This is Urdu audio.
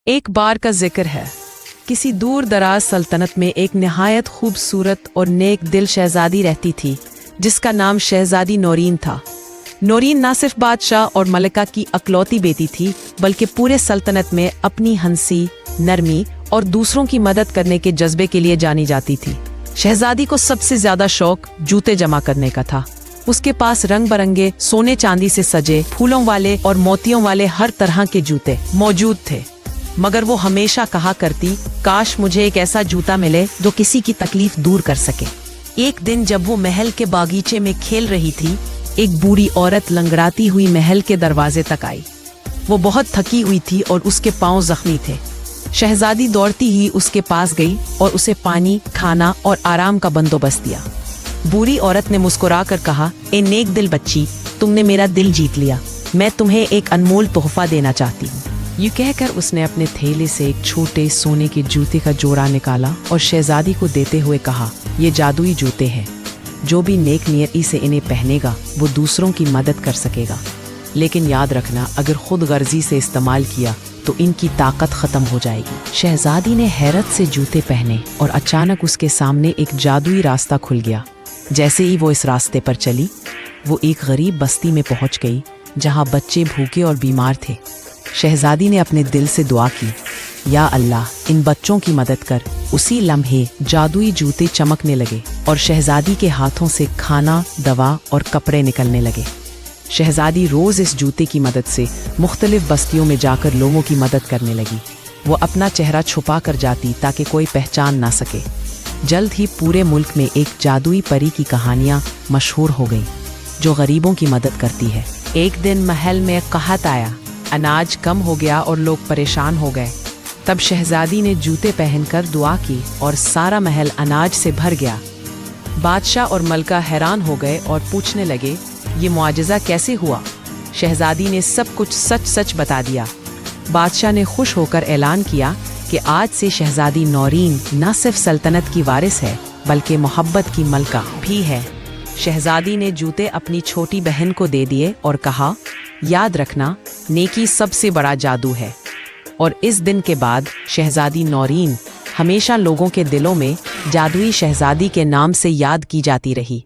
ایک بار کا ذکر ہے، کسی دور دراز سلطنت میں ایک نہایت خوبصورت اور نیک دل شہزادی رہتی تھی جس کا نام شہزادی نورین تھا۔ نورین نہ صرف بادشاہ اور ملکہ کی اکلوتی بیٹی تھی بلکہ پورے سلطنت میں اپنی ہنسی، نرمی اور دوسروں کی مدد کرنے کے جذبے کے لیے جانی جاتی تھی۔ شہزادی کو سب سے زیادہ شوق جوتے جمع کرنے کا تھا۔ اس کے پاس رنگ برنگے سونے چاندی سے سجے، پھولوں والے اور موتیوں والے ہر طرح کے جوتے موجود تھے، مگر وہ ہمیشہ کہا کرتی، کاش مجھے ایک ایسا جوتا ملے جو کسی کی تکلیف دور کر سکے۔ ایک دن جب وہ محل کے باغیچے میں کھیل رہی تھی، ایک بوڑھی عورت لنگڑاتی ہوئی محل کے دروازے تک آئی۔ وہ بہت تھکی ہوئی تھی اور اس کے پاؤں زخمی تھے۔ شہزادی دوڑتی ہی اس کے پاس گئی اور اسے پانی، کھانا اور آرام کا بندوبست دیا۔ بوڑھی عورت نے مسکرا کر کہا، اے نیک دل بچی، تم نے میرا دل جیت لیا، میں تمہیں ایک انمول تحفہ دینا چاہتی ہوں۔ یہ کہہ کر اس نے اپنے تھیلے سے ایک چھوٹے سونے کے جوتے کا جوڑا نکالا اور شہزادی کو دیتے ہوئے کہا، یہ جادوئی جوتے ہیں، جو بھی نیک نیتی سے انہیں پہنے گا وہ دوسروں کی مدد کر سکے گا، لیکن یاد رکھنا اگر خود غرضی سے استعمال کیا تو ان کی طاقت ختم ہو جائے گی۔ شہزادی نے حیرت سے جوتے پہنے اور اچانک اس کے سامنے ایک جادوئی راستہ کھل گیا۔ جیسے ہی وہ اس راستے پر چلی، وہ ایک غریب بستی میں پہنچ گئی جہاں بچے بھوکے اور بیمار تھے۔ شہزادی نے اپنے دل سے دعا کی، یا اللہ، ان بچوں کی مدد کر۔ اسی لمحے جادوئی جوتے چمکنے لگے اور شہزادی کے ہاتھوں سے کھانا، دوا اور کپڑے نکلنے لگے۔ شہزادی روز اس جوتے کی مدد سے مختلف بستیوں میں جا کر لوگوں کی مدد کرنے لگی۔ وہ اپنا چہرہ چھپا کر جاتی تاکہ کوئی پہچان نہ سکے۔ جلد ہی پورے ملک میں ایک جادوئی پری کی کہانیاں مشہور ہو گئیں جو غریبوں کی مدد کرتی ہے۔ ایک دن محل میں قحط آیا، اناج کم ہو گیا اور لوگ پریشان ہو گئے۔ تب شہزادی نے جوتے پہن کر دعا کی اور سارا محل اناج سے بھر گیا۔ بادشاہ اور ملکہ حیران ہو گئے اور پوچھنے لگے، یہ معجزہ کیسے ہوا؟ شہزادی نے سب کچھ سچ سچ بتا دیا۔ بادشاہ نے خوش ہو کر اعلان کیا کہ آج سے شہزادی نورین نہ صرف سلطنت کی وارث ہے بلکہ محبت کی ملکہ بھی ہے۔ شہزادی نے جوتے اپنی چھوٹی بہن کو دے دیے اور کہا، یاد رکھنا، نیکی سب سے بڑا جادو ہے۔ اور اس دن کے بعد شہزادی نورین ہمیشہ لوگوں کے دلوں میں جادوئی شہزادی کے نام سے یاد کی جاتی رہی۔